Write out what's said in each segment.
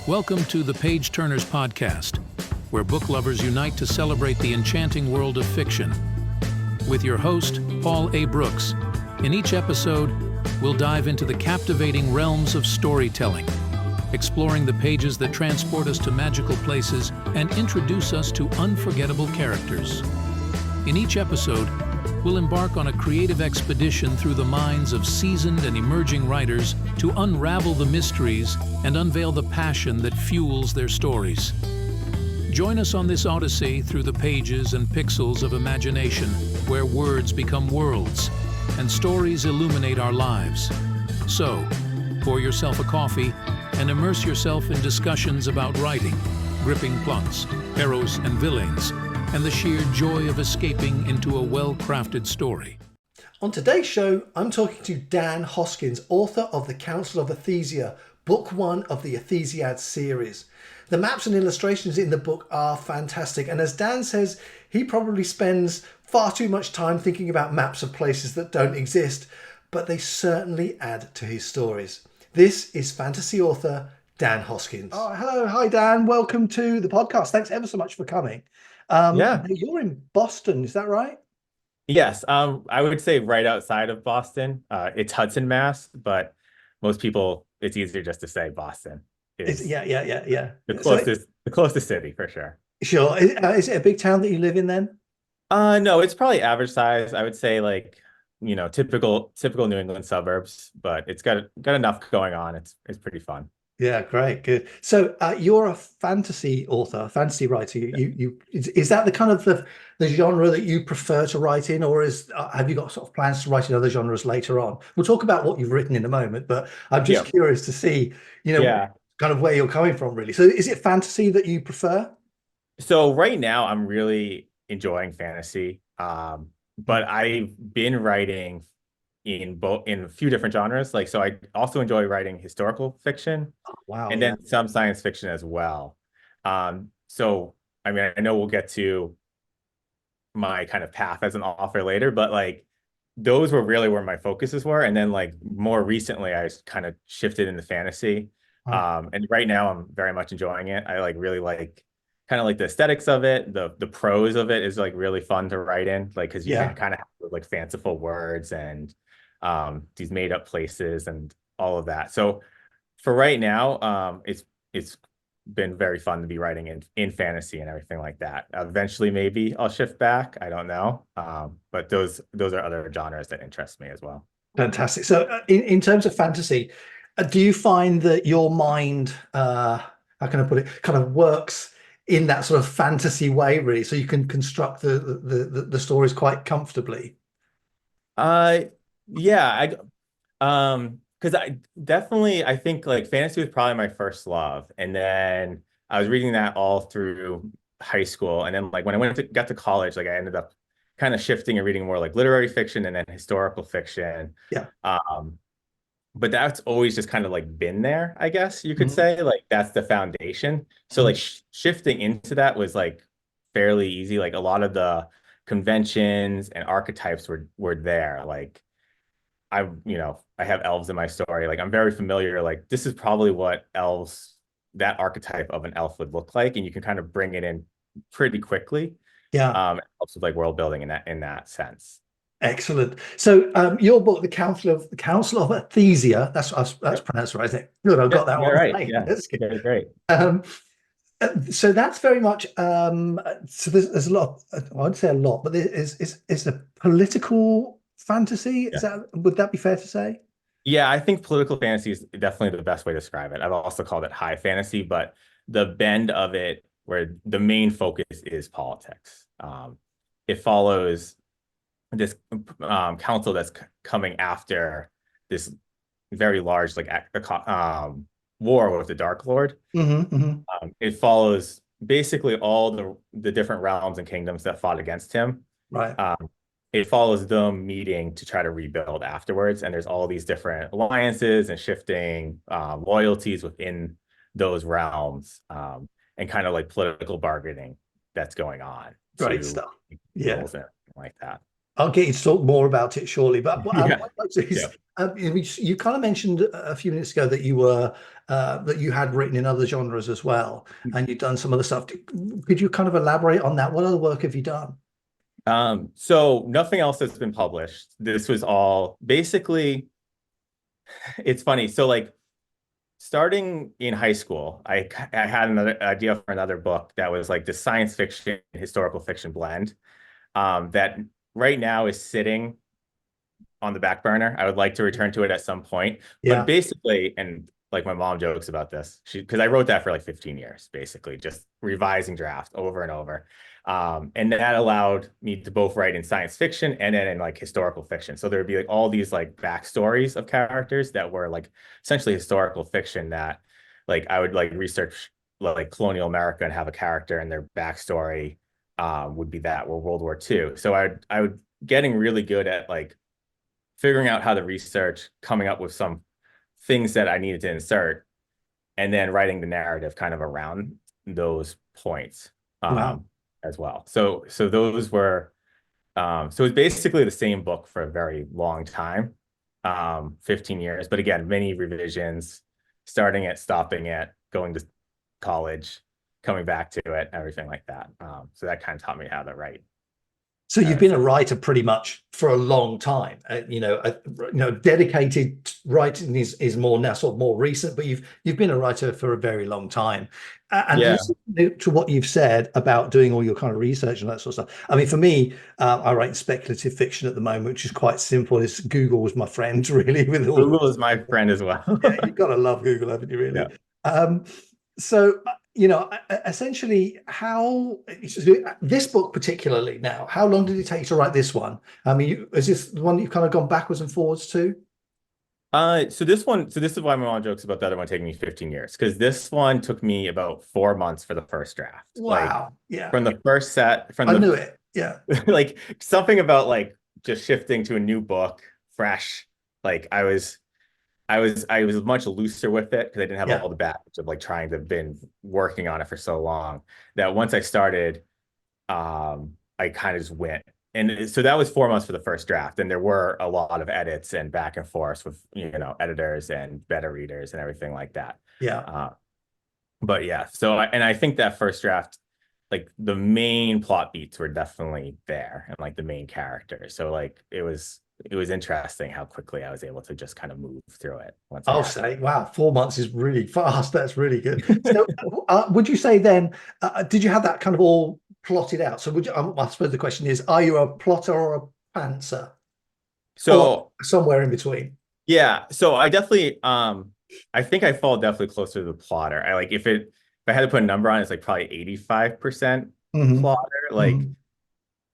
Welcome to the Page Turnerz podcast, where book lovers unite to celebrate the enchanting world of fiction. With your host, Paul A. Brooks. In each episode, we'll dive into the captivating realms of storytelling, exploring the pages that transport us to magical places and introduce us to unforgettable characters. In each episode, we'll embark on a creative expedition through the minds of seasoned and emerging writers to unravel the mysteries and unveil the passion that fuels their stories. Join us on this odyssey through the pages and pixels of imagination, where words become worlds and stories illuminate our lives. So, pour yourself a coffee and immerse yourself in discussions about writing, gripping plots, heroes and villains, and the sheer joy of escaping into a well-crafted story. On today's show, I'm talking to Dan Hoskins, author of the Council of Athyzia, Book 1 of the Athyziad series. The maps and illustrations in the book are fantastic, and as Dan says, he probably spends far too much time thinking about maps of places that don't exist, but they certainly add to his stories. This is fantasy author Dan Hoskins. Oh, hello. Hi, Dan. Welcome to the podcast. Thanks ever so much for coming. You're in Boston, is that right? Yes, I would say right outside of Boston. It's Hudson, Mass, but most people, it's easier just to say Boston. Yeah. The closest city for sure. Sure. Is it a big town that you live in then? No, it's probably average size. I would say typical New England suburbs, but it's got enough going on. It's pretty fun. Yeah, great, good. So you're a fantasy author, fantasy writer. Is that the kind of the genre that you prefer to write in, or have you got sort of plans to write in other genres later on? We'll talk about what you've written in a moment, but I'm just curious to see, kind of where you're coming from, really. So is it fantasy that you prefer? So right now I'm really enjoying fantasy, but I've been writing in a few different genres. So I also enjoy writing historical fiction. Oh, wow. And then some science fiction as well. So I mean, I know we'll get to my kind of path as an author later, but those were really where my focuses were. And then more recently, I kind of shifted into fantasy. And right now I'm very much enjoying it. I really kind of like the aesthetics of it. The prose of it is really fun to write in, because you can kind of have fanciful words and these made up places and all of that. So for right now, it's been very fun to be writing in fantasy and everything like that. Eventually, maybe I'll shift back. I don't know. But those are other genres that interest me as well. Fantastic. So in terms of fantasy, do you find that your mind, how can I put it, kind of works in that sort of fantasy way, really, so you can construct the stories quite comfortably? Yeah, because I think fantasy was probably my first love, and then I was reading that all through high school, and then when I got to college, I ended up kind of shifting and reading more literary fiction and then historical fiction. Yeah. But that's always just kind of been there, I guess you could say. That's the foundation. So shifting into that was fairly easy. A lot of the conventions and archetypes were there. I have elves in my story. I'm very familiar. This is probably what that archetype of an elf would look like, and you can kind of bring it in pretty quickly. Yeah. It helps with world building in that sense. Excellent. So your book, the Council of Athyzia, that's pronounced right, isn't it? Good, I've got that one right. Yeah, that's good. Yeah, great. So that's very much. So there's a lot. I wouldn't say a lot, but it's a political fantasy. Would that be fair to say? Yeah, I think political fantasy is definitely the best way to describe it. I've also called it high fantasy, but the bend of it, where the main focus is politics. It follows this council that's coming after this very large war with the Dark Lord. It follows basically all the different realms and kingdoms that fought against him. Right. It follows them meeting to try to rebuild afterwards, and there's all these different alliances and shifting loyalties within those realms, and kind of political bargaining that's going on. Great stuff. Yeah. Like that. I'll get you to talk more about it shortly. But what Yeah. I'd like to Yeah. is, you kind of mentioned a few minutes ago that you had written in other genres as well, and you've done some other stuff. Could you kind of elaborate on that? What other work have you done? So nothing else has been published. This was all basically, it's funny. So like starting in high school, I had another idea for another book that was like the science fiction, historical fiction blend, that right now is sitting on the back burner. I would like to return to it at some point. But Yeah. basically, and like my mom jokes about this, because I wrote that for like 15 years, basically, just revising draft over and over. And that allowed me to both write in science fiction and then in like historical fiction. So there would be like all these like backstories of characters that were like essentially historical fiction that like I would like research like colonial America and have a character and their backstory would be that or World War II. So I would getting really good at like figuring out how to research, coming up with some things that I needed to insert, and then writing the narrative kind of around those points Wow. as well. So those were so it's basically the same book for a very long time, 15 years. But again, many revisions, starting it, stopping it, going to college, coming back to it, everything like that. So that kind of taught me how to write. So you've been a writer pretty much for a long time. Dedicated writing is more now, sort of more recent, but you've been a writer for a very long time. And Yeah. listening to what you've said about doing all your kind of research and that sort of stuff. I mean, for me, I write speculative fiction at the moment, which is quite simple. It's Google was my friend, really. With all Google is my friend as well. yeah, you've got to love Google, haven't you? Really. Yeah. So, essentially, how this book particularly now, how long did it take to write this one? I mean, is this the one you've kind of gone backwards and forwards to? So this is why my mom jokes about the other one taking me 15 years, because this one took me about 4 months for the first draft. Like Wow. Yeah. from the first set, from I knew the it. Yeah. like something about like just shifting to a new book, fresh. Like I was much looser with it because I didn't have Yeah. all the baggage of like trying to have been working on it for so long that once I started, I kind of just went. And so that was 4 months for the first draft. And there were a lot of edits and back and forth with, editors and beta readers and everything like that. Yeah. But yeah, so I think that first draft, like the main plot beats were definitely there and like the main character. So like it was interesting how quickly I was able to just kind of move through it. I'll say, wow, 4 months is really fast. That's really good. So, would you say then, did you have that kind of all plotted out? So, I suppose the question is, are you a plotter or a pantser, or So somewhere in between? yeah, so I definitely I think I fall definitely closer to the plotter. I like if I had to put a number on it, it's like probably 85% Mhm. plotter. Like Mhm.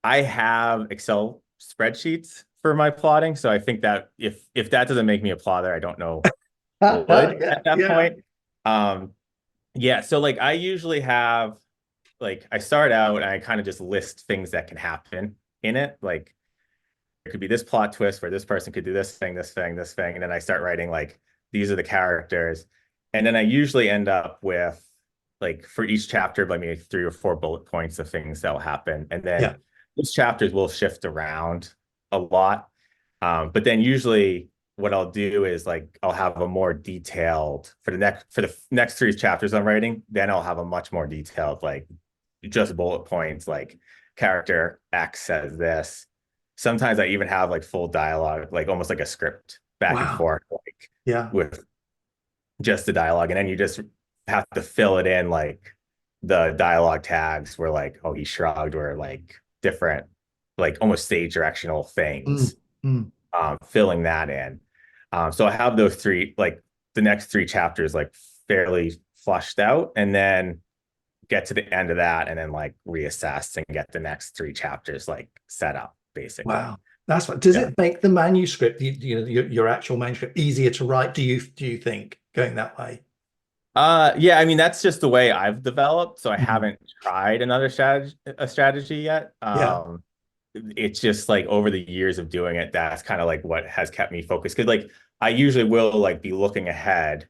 I have Excel spreadsheets for my plotting, so I think that if that doesn't make me a plotter, I don't know what would Yeah, at that yeah, point. Yeah, so like I usually have like I start out and I kind of just list things that can happen in it. Like it could be this plot twist where this person could do this thing, this thing, this thing, and then I start writing like these are the characters, and then I usually end up with like for each chapter, like maybe 3 or 4 bullet points of things that will happen, and yeah, then those chapters will shift around a lot. But then usually what I'll do is like I'll have a more detailed for the next 3 chapters I'm writing. Then I'll have a much more detailed like just bullet points like character X says this. Sometimes I even have like full dialogue, like almost like a script back and wow, forth, like yeah, with just the dialogue. And then you just have to fill it in like the dialogue tags were like, oh, he shrugged, or like different, like almost stage directional mm, things, mm, filling that in. So I have those three, like the next 3 chapters, like fairly flushed out, and then get to the end of that and then like reassess and get the next 3 chapters like set up basically. wow. That's what. Does Yeah. it make the manuscript, your actual manuscript, easier to write? Do you think going that way? Yeah, I mean that's just the way I've developed. So I Mhm. haven't tried another strategy yet. Yeah, It's just like over the years of doing it, that's kind of like what has kept me focused. Cause like I usually will like be looking ahead,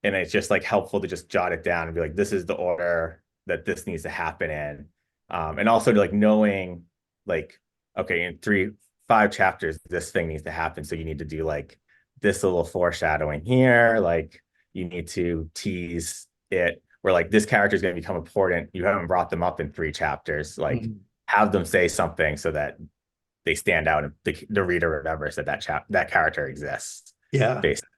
and it's just like helpful to just jot it down and be like, this is the order that this needs to happen in. And also to like knowing like okay, in 5 chapters, this thing needs to happen. So you need to do like this little foreshadowing here. Like you need to tease it where like this character is going to become important. You haven't brought them up in 3 chapters. Like have them say something so that they stand out and the reader remembers that that character exists. Yeah. Basically.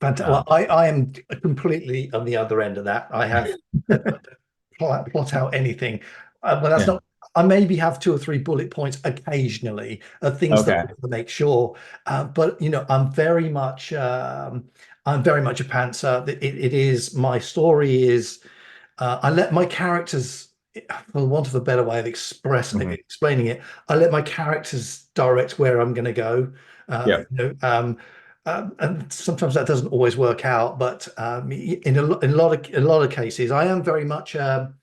Well, I am completely on the other end of that. I have plot out anything, but that's not. I maybe have 2 or 3 bullet points occasionally of things that I want to make sure. But you know, I'm very much a pantser. It is my story is. I let my characters, for want of a better way of explaining it, I let my characters direct where I'm going to go. You know, and sometimes that doesn't always work out, but in a lot of cases, I am very much a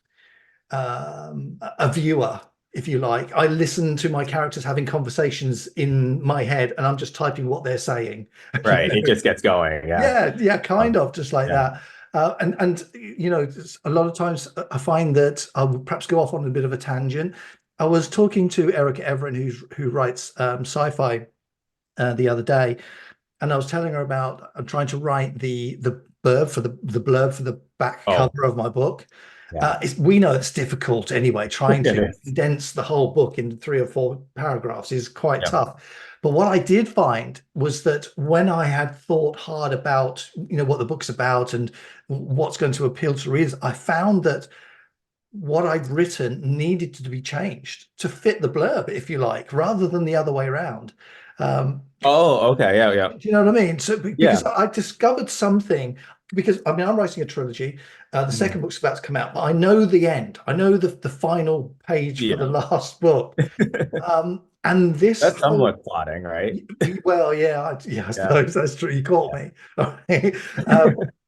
viewer, if you like. I listen to my characters having conversations in my head, and I'm just typing what they're saying. Right, it just gets going. Yeah, kind of just like that. And you know, a lot of times I find that I will perhaps go off on a bit of a tangent. I was talking to Erica Everin, who writes sci-fi, the other day, and I was telling her about I'm trying to write the blurb for the back cover of my book. We know it's difficult anyway. Trying to condense the whole book into 3 or 4 paragraphs is quite tough. But what I did find was that when I had thought hard about, you know, what the book's about and what's going to appeal to readers, I found that what I'd written needed to be changed to fit the blurb, if you like, rather than the other way around. Okay, yeah. Do you know what I mean? So because I discovered something, because I mean I'm writing a trilogy. The second book's about to come out, but I know the end. I know the final page for the last book. And that's somewhat plotting, right? Well, I suppose that's true. You caught me.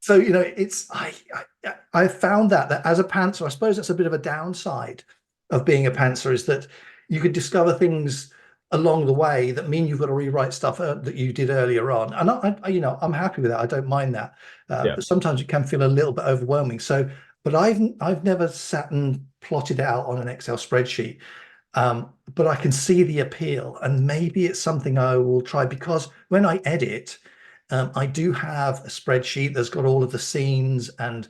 So you know, it's I found that as a pantser, I suppose that's a bit of a downside of being a pantser, is that you could discover things along the way that mean you've got to rewrite stuff that you did earlier on. And I you know, I'm happy with that. I don't mind that. But sometimes it can feel a little bit overwhelming. So, but I've never sat and plotted out on an Excel spreadsheet. But I can see the appeal, and maybe it's something I will try, because when I edit, I do have a spreadsheet that's got all of the scenes and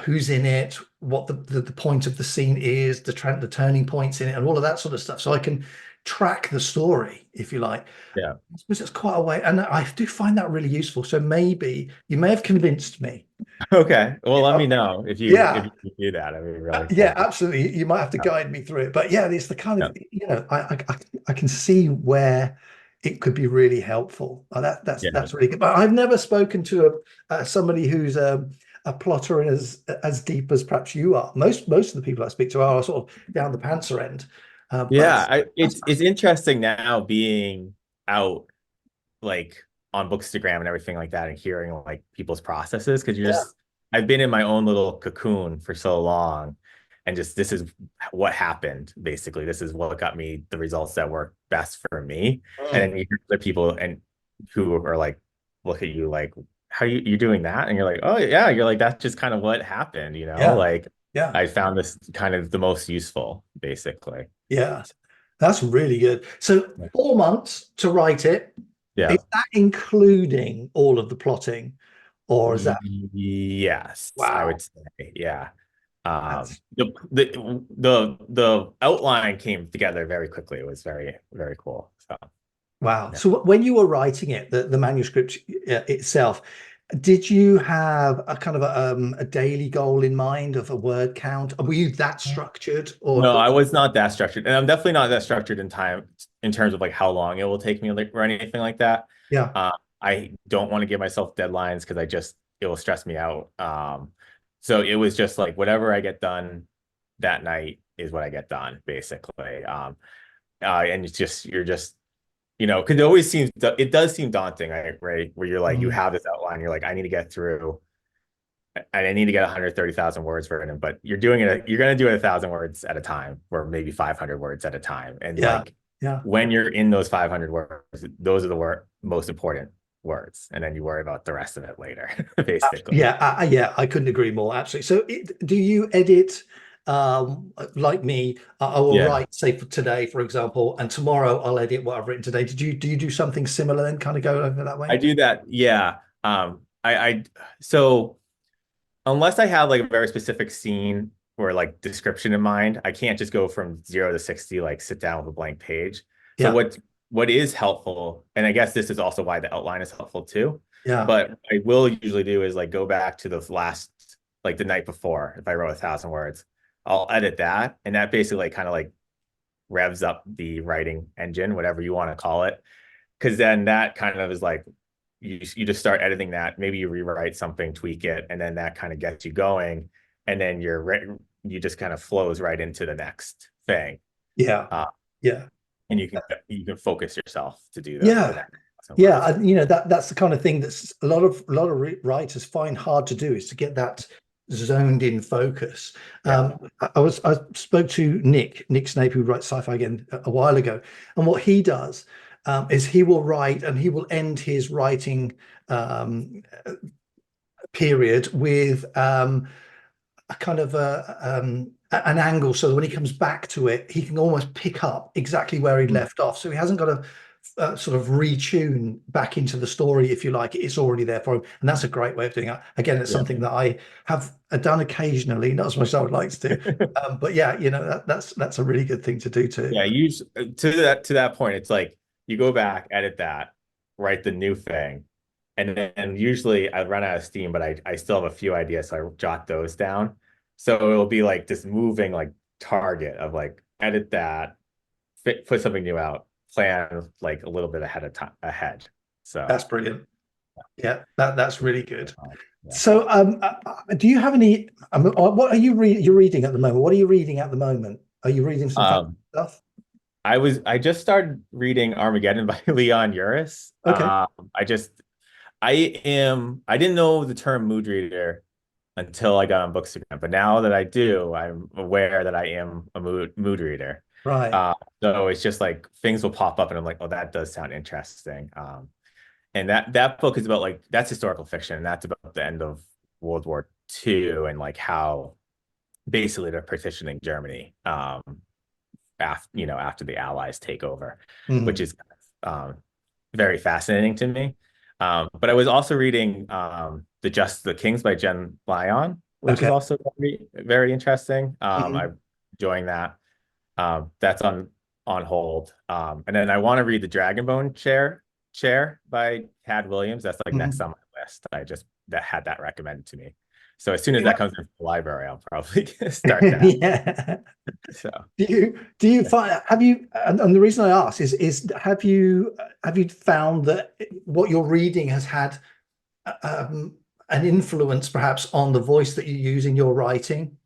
who's in it, what the point of the scene is, the turning points in it, and all of that sort of stuff. So I can track the story, if you like. I suppose it's quite a way, and I do find that really useful. So maybe you may have convinced me. Okay, well, let me know if you do that. I mean, really cool. Absolutely. You might have to guide me through it, but it's the kind of you know, I can see where it could be really helpful. That's really good. But I've never spoken to somebody who's a plotter as deep as perhaps you are. Most of the people I speak to are sort of down the pantser end. It's interesting now being out like on Bookstagram and everything like that, and hearing like people's processes, because I've been in my own little cocoon for so long, and just this is what happened. Basically, this is what got me the results that work best for me. And then you hear the people and who are like, look at you like, how you doing that? And you're like, oh yeah, you're like, that's just kind of what happened, you know? I found this kind of the most useful, basically. Yeah, that's really good. So 4 months to write it. Is that including all of the plotting, or is that? Yes, wow. I would say, the outline came together very quickly. It was very, very cool. So wow. So when you were writing it, the manuscript itself, did you have a kind of a daily goal in mind of a word count? Were you that structured? Or no, I was not that structured, and I'm definitely not that structured in terms of like how long it will take me, like, or anything like that. I don't want to give myself deadlines, because it will stress me out. So it was just like whatever I get done that night is what I get done, basically. And you're just you know, because it does seem daunting, right? Where you're like, you have this outline, you're like, I need to get through, and I need to get 130,000 words written, but you're going to do it 1,000 words at a time, or maybe 500 words at a time. And when you're in those 500 words, those are the most important words. And then you worry about the rest of it later, basically. I couldn't agree more, actually. So do you edit like me, I will Yeah, write, say, for today, for example, and tomorrow I'll edit what I've written today. Do you do something similar then, kind of go over that I way? do that. Yeah. So unless I have like a very specific scene or like description in mind, I can't just go from 0 to 60, like sit down with a blank page. So Yeah, what is helpful, and I guess this is also why the outline is helpful too, yeah, but what I will usually do is like go back to the last, like the night before, if I wrote 1,000 words, I'll edit that. And that basically like kind of like revs up the writing engine, whatever you want to call it. Because then that kind of is like you just start editing that. Maybe you rewrite something, tweak it, and then that kind of gets you going. And then you just kind of flows right into the next thing. yeah, Uh, yeah, and you can focus yourself to do the yeah. next 1,000 words. Yeah, you know, that's the kind of thing that's a lot of writers find hard to do, is to get that zoned in focus. Yeah. I spoke to Nick Snape, who writes sci-fi again, a while ago, and what he does is he will write and he will end his writing period with a kind of an angle, so that when he comes back to it, he can almost pick up exactly where he left off. So he hasn't got to sort of retune back into the story, if you like. It's already there for him, and that's a great way of doing it. Again, it's Yeah. something that I have done occasionally, not as much as I would like to do. But yeah, you know, that's a really good thing to do too. Yeah, to that point, it's like you go back, edit that, write the new thing, and then usually I run out of steam, but I still have a few ideas, so I jot those down. So it'll be like this moving like target of like edit that, put something new out, plan like a little bit ahead of time ahead. So That's brilliant. Yeah, that's really good. yeah. So, do you have any? What are you're reading at the moment? What are you reading at the moment? Are you reading some fantasy Um, stuff? I just started reading Armageddon by Leon Uris. Okay, I didn't know the term mood reader until I got on Bookstagram, but now that I do, I'm aware that I am a mood reader. right. So it's just like things will pop up and I'm like, oh, that does sound interesting. And that book is about like that's historical fiction, and that's about the end of World War II and like how basically they're partitioning Germany after the Allies take over, which Mhm. is very fascinating to me. But I was also reading The Kings by Jen Lyon, which is Okay. also very, very interesting. Mhm. I'm enjoying that. That's on hold. And then I want to read The Dragonbone Chair by Tad Williams. That's like next Mhm. on my list. I just that had that recommended to me. So as soon as that comes into the library, I'll probably start that. Yeah. So Do you find, have you, and the reason I ask is have you found that what you're reading has had an influence perhaps on the voice that you use in your writing?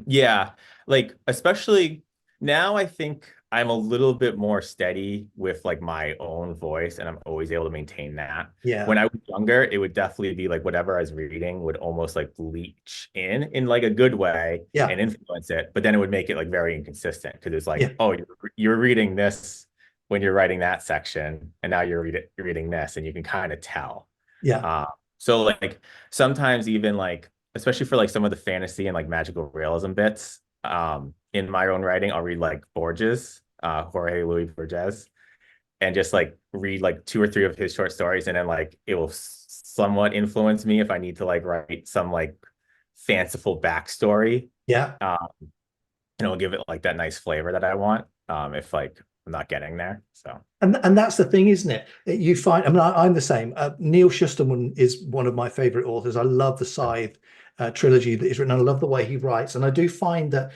Yeah, like especially now, I think I'm a little bit more steady with like my own voice, and I'm always able to maintain that. Yeah. When I was younger, it would definitely be like whatever I was reading would almost like leach in like a good way Yeah. and influence it, but then it would make it like very inconsistent because it's like, Yeah. oh, you're reading this when you're writing that section, and now you're reading this, and you can kind of tell. Yeah. Uh, so like sometimes even like especially for like some of the fantasy and like magical realism bits, in my own writing, I'll read like Borges, Jorge Luis Borges, and just like read like two or three of his short stories, and then like it will somewhat influence me if I need to like write some like fanciful backstory. Yeah. And it'll give it like that nice flavor that I want. If like I'm not getting there. So And that's the thing, isn't it? You find, I mean, I'm the same. Neil Shusterman is one of my favorite authors. I love the Scythe trilogy that he's written. I love the way he writes, and I do find that,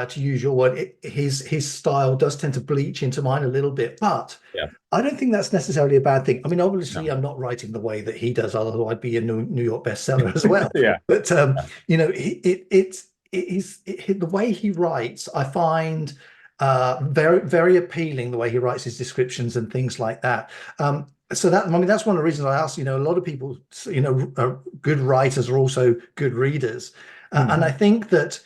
to use your word, his style does tend to bleach into mine a little bit. But yeah. I don't think that's necessarily a bad thing. I mean, obviously, No. I'm not writing the way that he does, although I'd be a New York bestseller as well. Yeah. But you know, the way he writes, I find very, very appealing, the way he writes his descriptions and things like that. So that, I mean, that's one of the reasons I asked. You know, a lot of people, you know, good writers are also good readers, and I think that,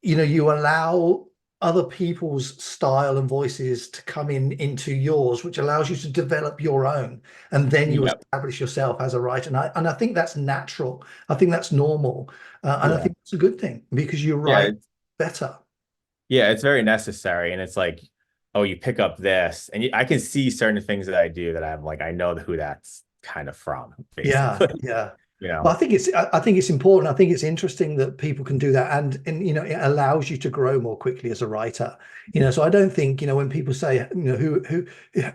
you know, you allow other people's style and voices to come into yours, which allows you to develop your own, and then you Yep. establish yourself as a writer. And I think that's natural. I think that's normal, and I Yeah. think it's a good thing, because you're Yeah. right. better. Yeah, it's very necessary. And it's like, oh, you pick up this, and I can see certain things that I do that I'm like, I know who that's kind of from, Yeah, basically. yeah. You know? But I think it's important. I think it's interesting that people can do that, and it allows you to grow more quickly as a writer. So I don't think when people say who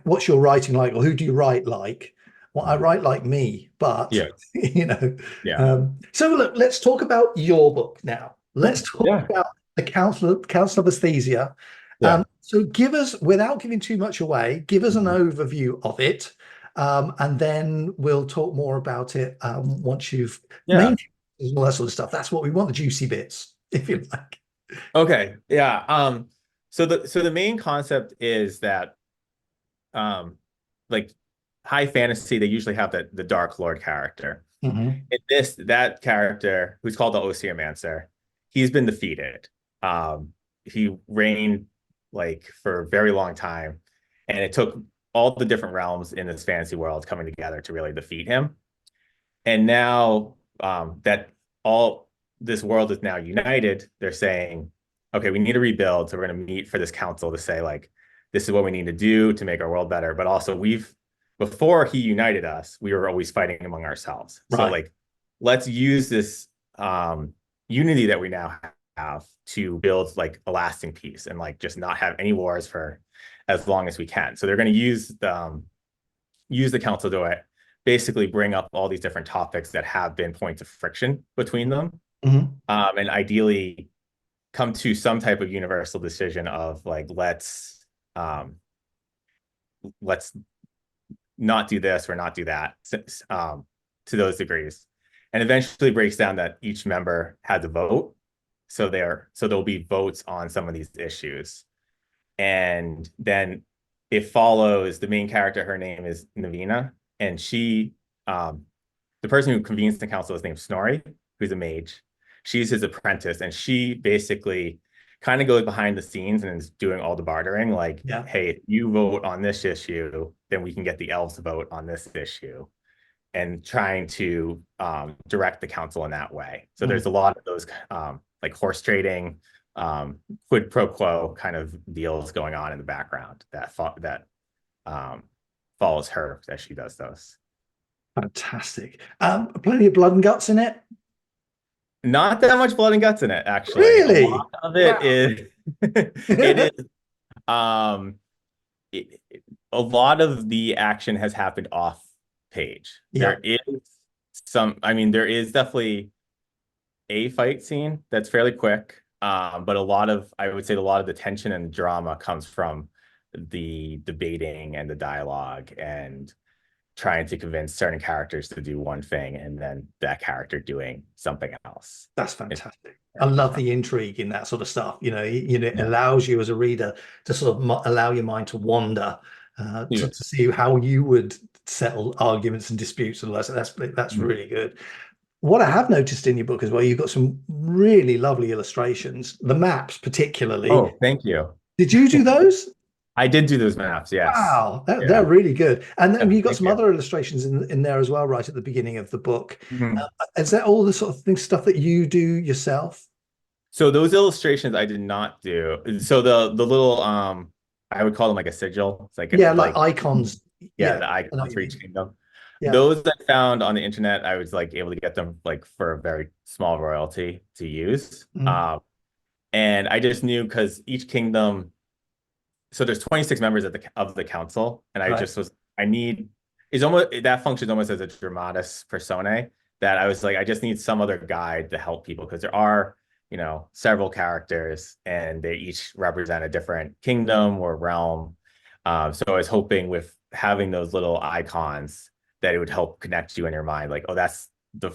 what's your writing like, or who do you write like? Well, I write like me, but Yeah. Yeah. So look, let's talk about your book now. Let's talk Yeah. about the Council of Athyzia. Yeah. So give us, without giving too much away, give us an overview of it. And then we'll talk more about it once you've Yeah. made all that sort of stuff. That's what we want, the juicy bits, if you like. Okay. Yeah. So the main concept is that um like high fantasy, they usually have the Dark Lord character. Mm-hmm. In that character, who's called the Oseomancer, he's been defeated. He reigned like for a very long time, and it took all the different realms in this fantasy world coming together to really defeat him. And now that all this world is now united, they're saying, okay, we need to rebuild. So we're going to meet for this council to say, like, this is what we need to do to make our world better. But also, before he united us, we were always fighting among ourselves. Right. So, like, let's use this unity that we now have to build like a lasting peace and like just not have any wars for as long as we can. So they're going to use the council to basically bring up all these different topics that have been points of friction between them, and ideally come to some type of universal decision of like, let's not do this or not do that, to those degrees, and eventually breaks down that each member has a vote. So there'll be votes on some of these issues, and then it follows the main character. Her name is Navina, and she, the person who convenes the council is named Snorri, who's a mage. She's his apprentice, and she basically kind of goes behind the scenes and is doing all the bartering. Like, hey, if you vote on this issue, then we can get the elves to vote on this issue, and trying to direct the council in that way. So there's a lot of those like horse trading, quid pro quo kind of deals going on in the background that follows her as she does those. Fantastic. Plenty of blood and guts in it. Not that much blood and guts in it, actually. Really? A lot of it is it is a lot of the action has happened off page. There is there is definitely a fight scene that's fairly quick. But I would say a lot of the tension and drama comes from the debating and the dialogue and trying to convince certain characters to do one thing and then that character doing something else. That's fantastic. I love the intrigue in that sort of stuff. It allows you as a reader to sort of allow your mind to wander, to see how you would settle arguments and disputes and all that. That's really good. What I have noticed in your book as well, you've got some really lovely illustrations, the maps particularly. Oh, thank you. Did you do those? I did do those maps, yes. Wow, they're really good. And then you've got some other illustrations in there as well, right at the beginning of the book. Is that all the sort of stuff that you do yourself? So those illustrations I did not do. So the little I would call them like a sigil. It's like like icons. The icons for each kingdom. Yeah. Those I found on the internet, I was like able to get them like for a very small royalty to use. And I just knew because each kingdom, so there's 26 members of the council, and that functions almost as a dramatis personae, that I was like, I just need some other guide to help people because there are, several characters and they each represent a different kingdom or realm. So I was hoping with having those little icons that it would help connect you in your mind, like, oh, that's the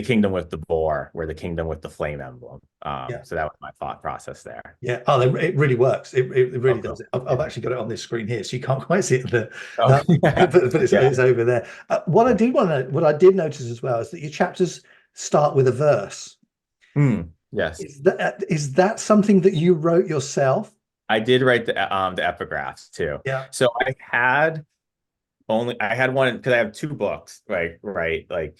kingdom with the boar, or the kingdom with the flame emblem. So that was my thought process there. Yeah. Oh, it really works. It really does. I've actually got it on this screen here, so you can't quite see it. But it's over there. What I did notice as well is that your chapters start with a verse. Yes. Is that something that you wrote yourself? I did write the epigraphs too. Yeah. So I had one because I have two books, right? Like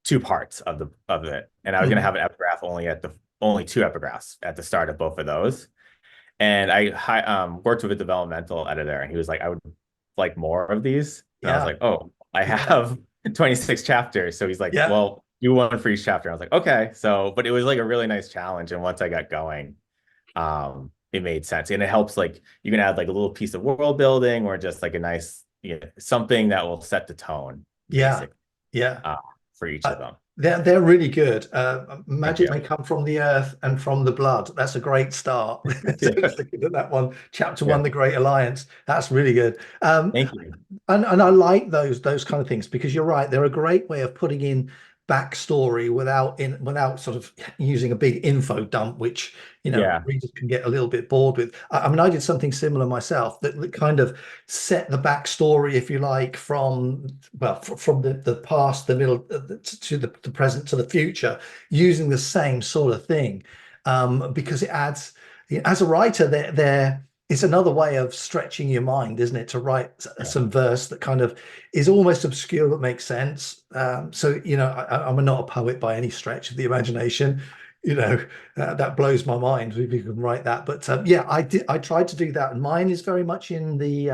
two parts of it, and I was going to have an epigraph only at only 2 epigraphs at the start of both of those. And I worked with a developmental editor, and he was like, I would like more of these. And I was Yeah. like, oh, I Yeah. have 26 chapters. So he's like, Yeah. well, do one for each chapter. I was like, okay. So, but it was like a really nice challenge. And once I got going, it made sense. And it helps, like, you can add like a little piece of world building or just like a nice, something that will set the tone, Yeah. basically, Yeah. for each of them. They're really good. Thank Magic you. may come from the earth and from the blood. That's a great start. So Yeah. just looking at that one, chapter Yeah. one, the Great Alliance. That's really good. Thank you. And I like those kind of things because you're right. They're a great way of putting in backstory without sort of using a big info dump, which Yeah. readers can get a little bit bored with. I mean, I did something similar myself that kind of set the backstory, if you like, from from the past, the middle, to the present, to the future, using the same sort of thing, because it adds. As a writer, there it's another way of stretching your mind, isn't it? To write some verse that kind of is almost obscure but makes sense. So, I'm not a poet by any stretch of the imagination. That blows my mind if you can write that. But yeah, I tried to do that, and mine is very much in the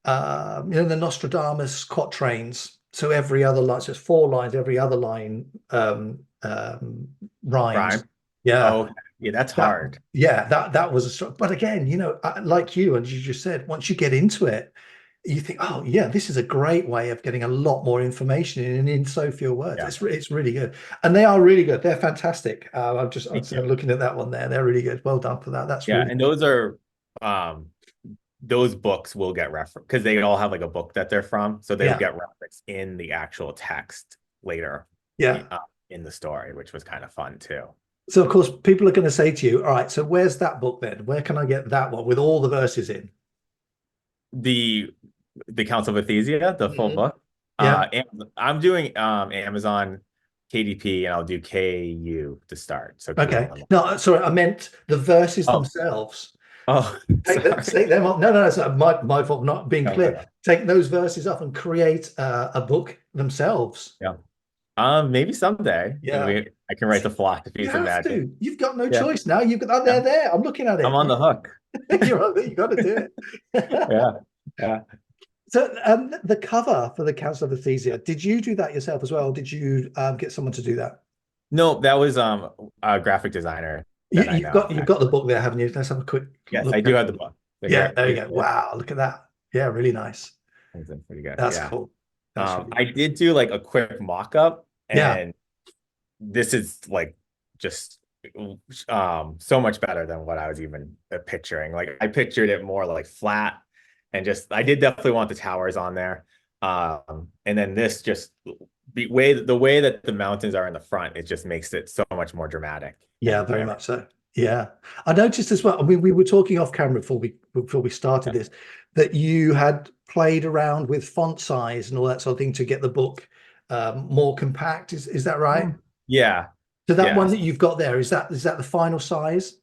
Nostradamus quatrains. So every other line, so it's 4 lines, every other line rhymes. Rhyme. Yeah. Oh, yeah, that's hard. That was a struggle. But again, like you, and you just said, once you get into it, you think, oh yeah, this is a great way of getting a lot more information in so few words. Yeah. It's really good, and they are really good. They're fantastic. I'm Thank you. looking at that one there. They're really good. Well done for that. That's Yeah, really and those books will get referenced because they all have like a book that they're from, so they'll yeah get referenced in the actual text later, yeah. in the story, which was kind of fun too. So of course, people are going to say to you, all right, so where's that book then? Where can I get that one with all the verses in? The Council of Athyzia, the full book. Yeah. I'm doing Amazon KDP, and I'll do KU to start. So Okay. No, sorry, I meant the verses Oh. themselves. Oh, Take them off. No, it's not my fault not being clear. No. Take those verses off and create a book themselves. Yeah. Maybe someday. Yeah. I can write the philosophies of magic. You've got no choice now. You've got they're there. I'm looking at it. I'm on the hook. You got to do it. Yeah. So the cover for the Council of Athyzia, did you do that yourself as well? Or did you get someone to do that? No, that was a graphic designer. You've got the book there, haven't you? Let's have a quick Yes, look. I do have the book. There you go. Wow, look at that. Yeah, really nice. That's pretty good. That's cool. I did do like a quick mock-up, and this is like just so much better than what I was even picturing. Like, I pictured it more like flat, and I did definitely want the towers on there. And then this just the way that the mountains are in the front, it just makes it so much more dramatic. Yeah, very much so. Yeah, I noticed as well. I mean, we were talking off camera before we started this, that you had played around with font size and all that sort of thing to get the book more compact. Is that right? Yeah. So that one that you've got there, is that the final size?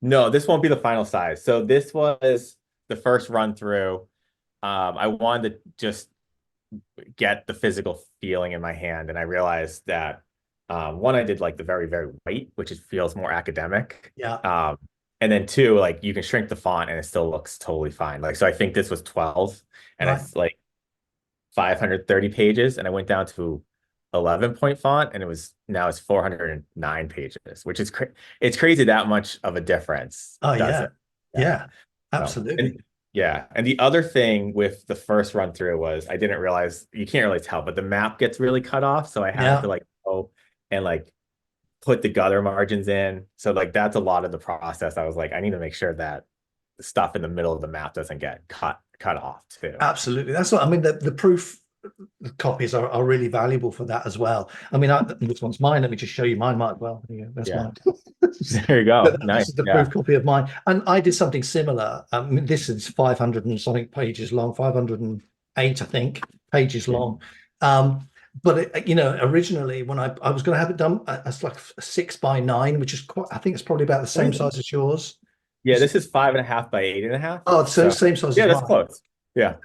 No, this won't be the final size. So this was the first run through. I wanted to just get the physical feeling in my hand, and I realized that one, I did like the very, very white, which feels more academic. Yeah. And then two, like, you can shrink the font and it still looks totally fine. Like, so I think this was 12, and it's like 530 pages, and I went down to 11-point font, and now it's 409 pages, which is it's crazy that much of a difference. Oh yeah, absolutely. And the other thing with the first run through was I didn't realize, you can't really tell, but the map gets really cut off, so I had to like go and like put the gutter margins in. So like that's a lot of the process. I was like, I need to make sure that the stuff in the middle of the map doesn't get cut off too. Absolutely. That's what I mean. The proof copies are really valuable for that as well. I mean, this one's mine. Let me just show you mine, Mark. Well, that's mine. There you go. Nice. This is the proof copy of mine. And I did something similar. This is 500 and something pages long, 508, I think, pages long. But originally when I was going to have it done, it's like a 6x9, which is quite, I think it's probably about the same size as yours. Yeah, this is 5.5 by 8.5. Oh, so same size as mine. That's close. Yeah.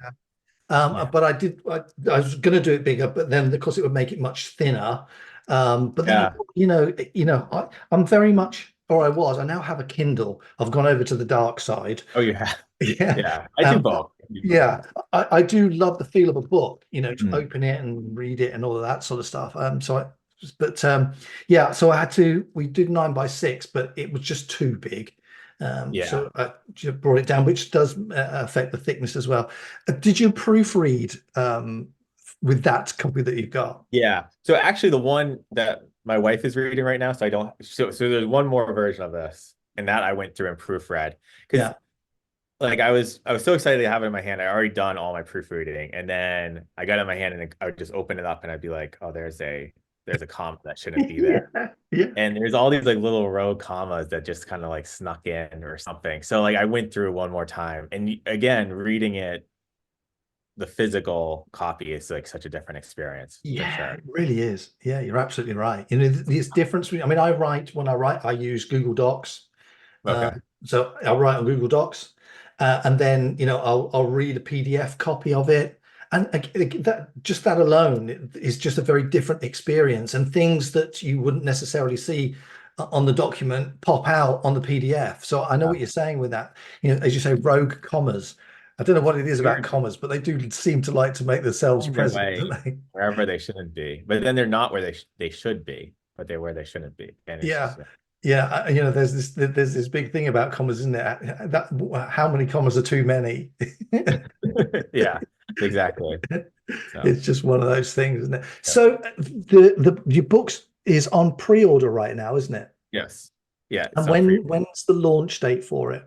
But I was going to do it bigger, but then of course it would make it much thinner. But then, Yeah. I'm very much, or I was, I now have a Kindle. I've gone over to the dark side. Oh, you have. Yeah. Yeah. I do Um, both. I do both. yeah, I do love the feel of a book, to Mm. open it and read it and all of that sort of stuff. Yeah, so we did 9 by 6, but it was just too big. Yeah. So I just brought it down, which does affect the thickness as well. Did you proofread with that copy that you've got? Yeah. So actually the one that my wife is reading right now, so I don't so there's one more version of this, and that I went through and proofread because Yeah. like I was so excited to have it in my hand. I already done all my proofreading, and then I got it in my hand and I would just open it up and I'd be like, oh, there's a comma that shouldn't be there. Yeah. Yeah. And there's all these like little rogue commas that just kind of like snuck in or something. So like I went through one more time, and again, reading it, the physical copy is like such a different experience for Yeah, sure. it really is. Yeah, you're absolutely right. There's difference. I mean, when I write, I use Google Docs. Uh, Okay. so I'll write on Google Docs, and then I'll read a PDF copy of it, and that alone is just a very different experience, and things that you wouldn't necessarily see on the document pop out on the PDF. So I know Yeah. what you're saying with that. As you say, rogue commas. I don't know what it is about Weird. commas, but they do seem to like to make themselves Find their present, way don't they? wherever they shouldn't be, but then they're not where they should be, but they're where they shouldn't be, and it's Yeah. just Yeah, there's this big thing about commas, isn't there? That how many commas are too many? yeah, exactly. So It's just one of those things, isn't it? yeah. So the your books is on pre-order right now, isn't it? Yes, yeah, And it's on pre. when's the launch date for it?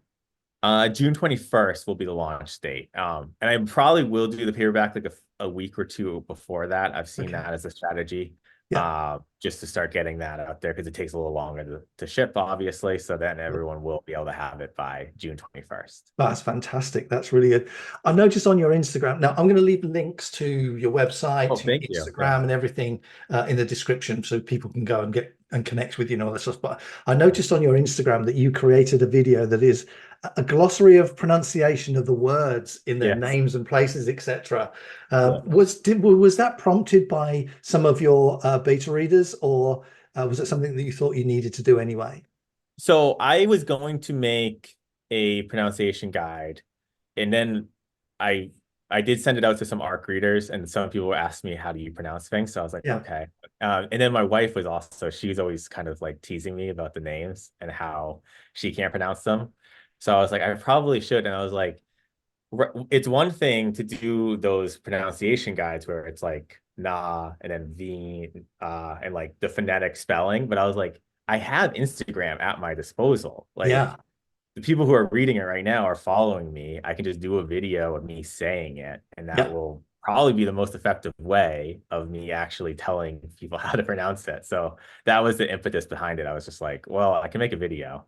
June 21st will be the launch date. And I probably will do the paperback like a week or two before that. I've seen Okay. that as a strategy, Yeah. just to start getting that out there because it takes a little longer to ship, obviously. So then everyone will be able to have it by June 21st. That's fantastic. That's really good. I noticed on your Instagram. Now, I'm going to leave links to your website, Oh, to thank you. Yeah. Instagram, and everything in the description so people can go and get and connect with you and all that stuff. But I noticed on your Instagram that you created a video that is a glossary of pronunciation of the words in their Yes. names and places, etc. Yeah. Was that prompted by some of your beta readers, or was it something that you thought you needed to do anyway? So I was going to make a pronunciation guide, and then I I did send it out to some ARC readers, and some people asked me how do you pronounce things. So I was like, Yeah. okay. And then my wife was also she's always kind of like teasing me about the names and how she can't pronounce them. So I was like, I probably should. And I was like, it's one thing to do those pronunciation guides where it's like nah and then v and like the phonetic spelling, but I was like, I have Instagram at my disposal. Like Yeah. the people who are reading it right now are following me. I can just do a video of me saying it, and that Yeah. will probably be the most effective way of me actually telling people how to pronounce it. So that was the impetus behind it. I was just like, well, I can make a video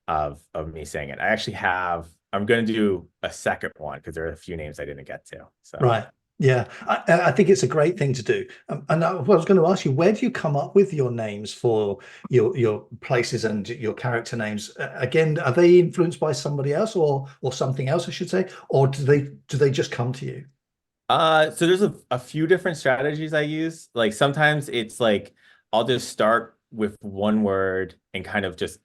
of me saying it. I'm going to do a second one because there are a few names I didn't get to. So Right. Yeah. I think it's a great thing to do. And I was going to ask you, where do you come up with your names for your places and your character names? Again, are they influenced by somebody else or something else, I should say, or do they just come to you? so there's a few different strategies I use. Like sometimes it's like I'll just start with one word and kind of just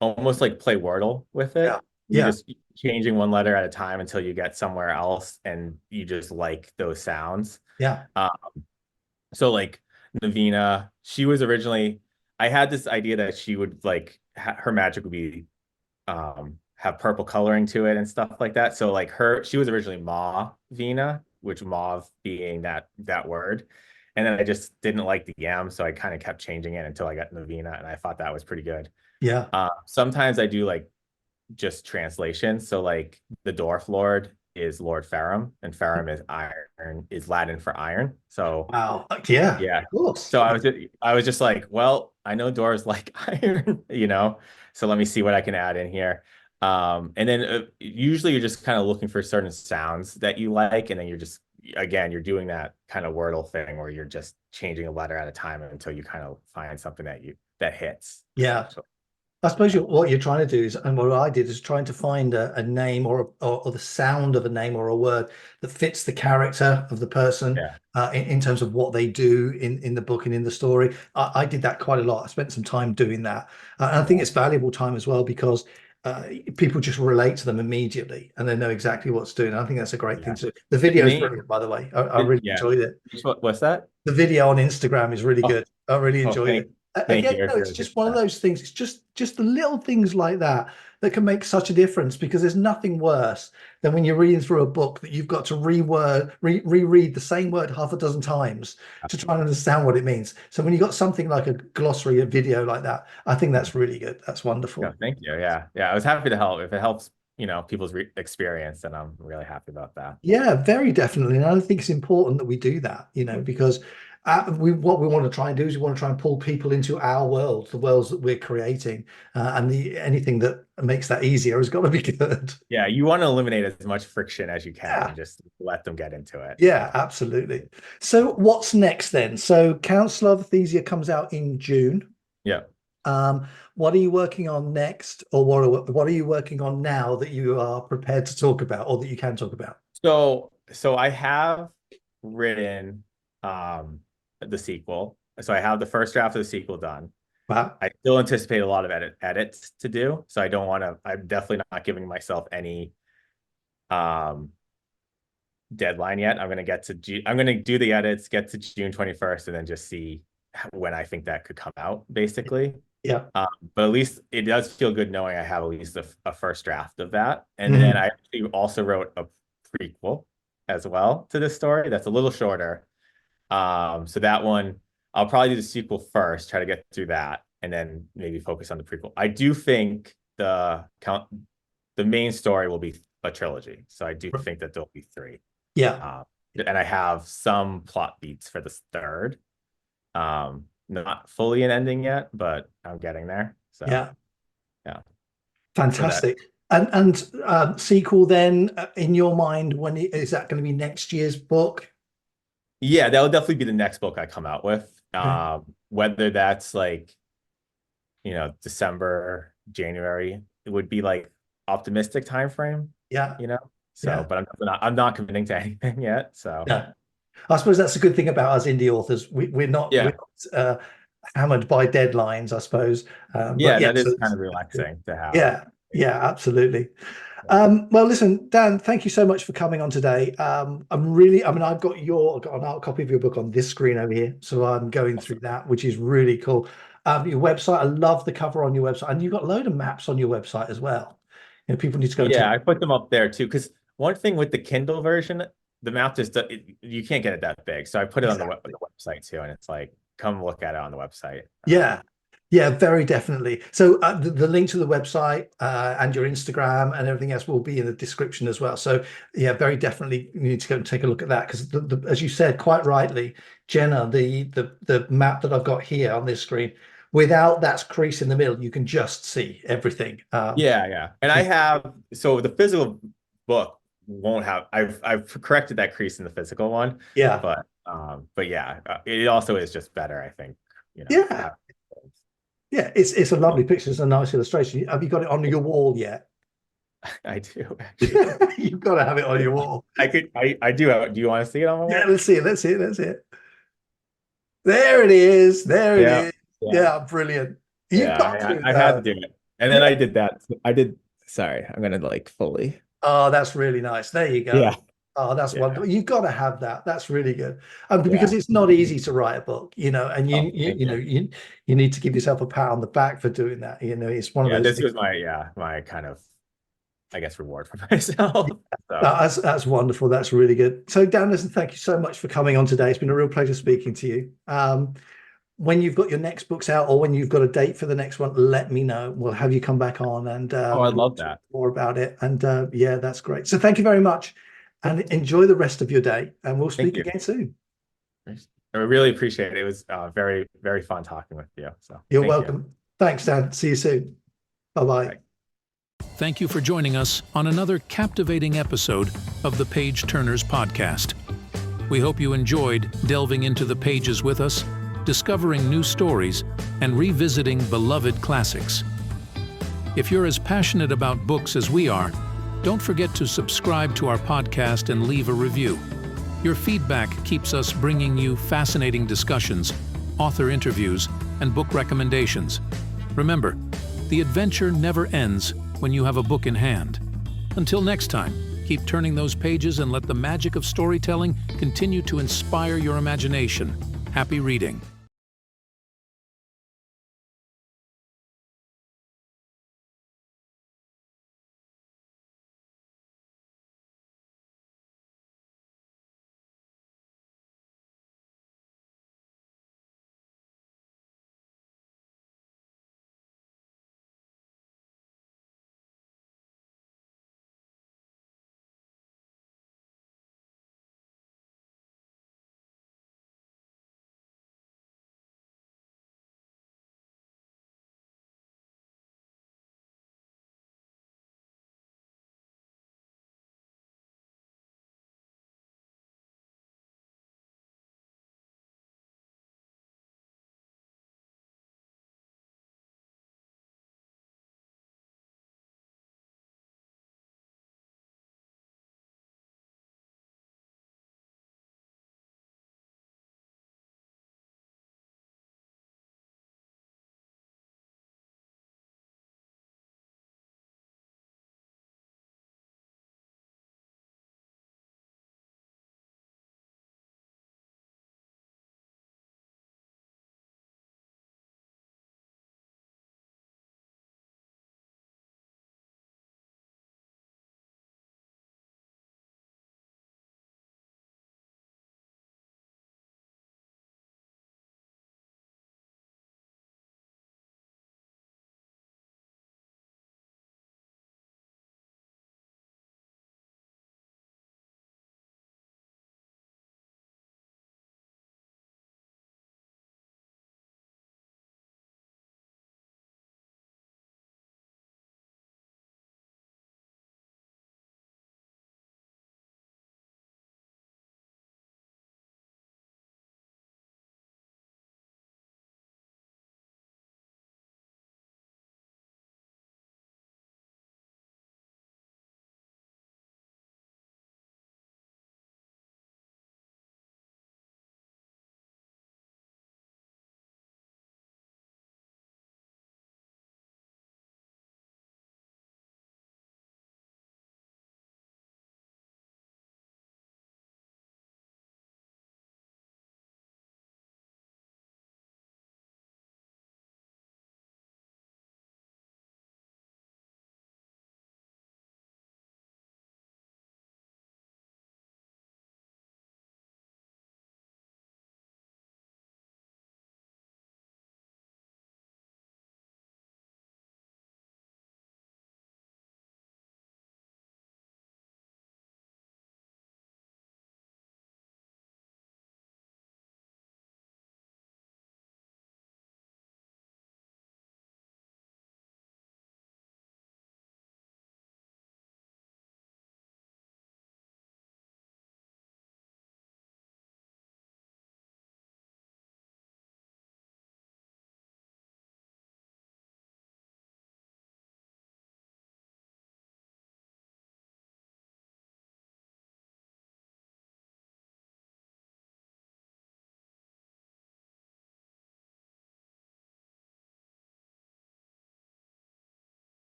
almost like play Wordle with Yeah. it. You Yeah. just changing one letter at a time until you get somewhere else and you just like those sounds. Yeah. Uh, so like Navina, she was originally, I had this idea that she would like her magic would be have purple coloring to it and stuff like that. So like she was originally Ma Vina, which mauve being that word. And then I just didn't like the yam, so I kind of kept changing it until I got Navina, and I thought that was pretty good. Yeah. Sometimes I do like just translation. So like the Dwarf Lord is Lord Ferrum, and Ferrum is iron, is Latin for iron. So Wow. Yeah. yeah. Of course. So I was just like, well, I know dwarves like iron, so let me see what I can add in here. And then usually you're just kind of looking for certain sounds that you like, and then you're doing that kind of Wordle thing where you're just changing a letter at a time until you kind of find something that hits. Yeah. So I suppose what you're trying to do is, and what I did is trying to find a name or the sound of a name or a word that fits the character of the person Yeah. in terms of what they do in the book and in the story. I did that quite a lot. I spent some time doing that. And I think it's valuable time as well because people just relate to them immediately and they know exactly what's doing. I think that's a great thing Yeah. to do. The The video is name, brilliant, by the way. I really yeah. enjoyed it. What's that? The video on Instagram is really Oh, good. I really oh, enjoyed it. thank Again, you. I it's really just appreciate one of that. those things. It's just the little things like that that can make such a difference because there's nothing worse than when you're reading through a book that you've got to reread the same word half a dozen times to try and understand what it means. So when you got something like a glossary, a video like that, I think that's really good. That's Yeah, wonderful. thank you. Yeah. Yeah. I was happy to help. If it helps, people's experience, then I'm really happy about that. Yeah, very definitely. And I think it's important that we do that, because what we want to try and do is we want to try and pull people into our world, the worlds that we're creating, and anything that makes that easier has got to be good. Yeah. You want to eliminate as much friction as you can Yeah, and just let them get into it. yeah, absolutely. So what's next then? So Council of Athyzia comes out in June. Yeah. What are you working on next, or what are you working on now that you are prepared to talk about, or that you can talk about? So I have written the sequel. So I have the first draft of the sequel done. Wow. I still anticipate a lot of edits to do. So I don't want to, I'm definitely not giving myself any deadline yet. I'm going to do the edits, get to June 21st, and then just see when I think that could come out, basically. Yeah. But at least it does feel good knowing I have at least a first draft of that. And then I actually also wrote a prequel as well to this story that's a little shorter. So that one, I'll probably do the sequel first, try to get through that, and then maybe focus on the prequel. I do think the main story will be a trilogy. So I do think that there'll be 3. Yeah. And I have some plot beats for this third. Not fully an ending yet, but I'm getting there. So Yeah. yeah. Fantastic. And sequel then, in your mind, is that going to be next year's book? Yeah, that will definitely be the next book I come out with. Okay. Whether that's like, December, January, it would be like optimistic time frame. Yeah. So, Yeah. but I'm not committing to anything yet. So Yeah. I suppose that's a good thing about us indie authors. We're not hammered by deadlines, I suppose. Yeah, that is so kind of relaxing to have. yeah, yeah, absolutely. Well, listen, Dan, thank you so much for coming on today. I've got an art copy of your book on this screen over here, so I'm going through that, which is really cool. Your website, I love the cover on your website, and you've got a load of maps on your website as well. People need to go. Yeah, I put them up there too, because one thing with the Kindle version, the map just you can't get it that big, so I put it on the website too, and it's like, come look at it on the website. Yeah, very definitely. So the link to the website and your Instagram and everything else will be in the description as well. So yeah, very definitely you need to go and take a look at that because as you said quite rightly, Jenna, the map that I've got here on this screen, without that crease in the middle, you can just see everything. Yeah. And I have, so the physical book won't have, I've corrected that crease in the physical one. Yeah. But yeah, it also is just better, I think. Yeah, it's a lovely picture. It's a nice illustration. Have you got it on your wall yet? I do, actually. You've got to have it on your wall. I do. Do you want to see it on my wall? Yeah, let's see it. There it is. There it is. Yeah, brilliant. I had to do it. And then I did that. Sorry, I'm going to fully. Oh, that's really nice. There you go. Yeah. Oh, that's wonderful. You've got to have that. That's really good. Because it's not easy to write a book, and you need to give yourself a pat on the back for doing that. It's one of those. This was my kind of, I guess, reward for myself. So. That's wonderful. That's really good. So Dan, listen, thank you so much for coming on today. It's been a real pleasure speaking to you. When you've got your next books out or when you've got a date for the next one, let me know. We'll have you come back on and I'd love that. More about it. And that's great. So thank you very much and enjoy the rest of your day. And we'll speak again soon. I really appreciate it. It was very, very fun talking with you. So you're welcome. Thanks, Dan. See you soon. Bye-bye. Bye. Thank you for joining us on another captivating episode of the Page Turnerz podcast. We hope you enjoyed delving into the pages with us, discovering new stories, and revisiting beloved classics. If you're as passionate about books as we are, don't forget to subscribe to our podcast and leave a review. Your feedback keeps us bringing you fascinating discussions, author interviews, and book recommendations. Remember, the adventure never ends when you have a book in hand. Until next time, keep turning those pages and let the magic of storytelling continue to inspire your imagination. Happy reading.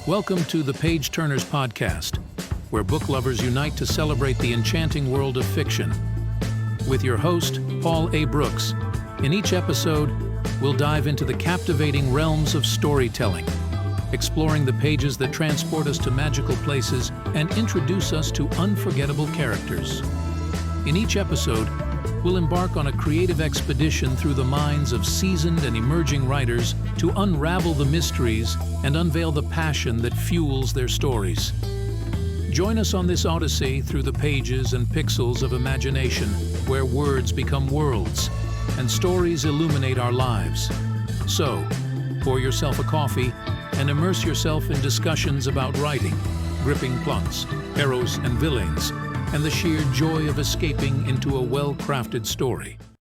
Welcome to the Turnerz podcast, where book lovers unite to celebrate the enchanting world of fiction. With your host, Paul A. Brooks. In each episode, we'll dive into the captivating realms of storytelling, exploring the pages that transport us to magical places and introduce us to unforgettable characters. In each episode, we'll embark on a creative expedition through the minds of seasoned and emerging writers to unravel the mysteries and unveil the passion that fuels their stories. Join us on this odyssey through the pages and pixels of imagination, where words become worlds and stories illuminate our lives. So, pour yourself a coffee and immerse yourself in discussions about writing, gripping plots, heroes and villains, and the sheer joy of escaping into a well-crafted story.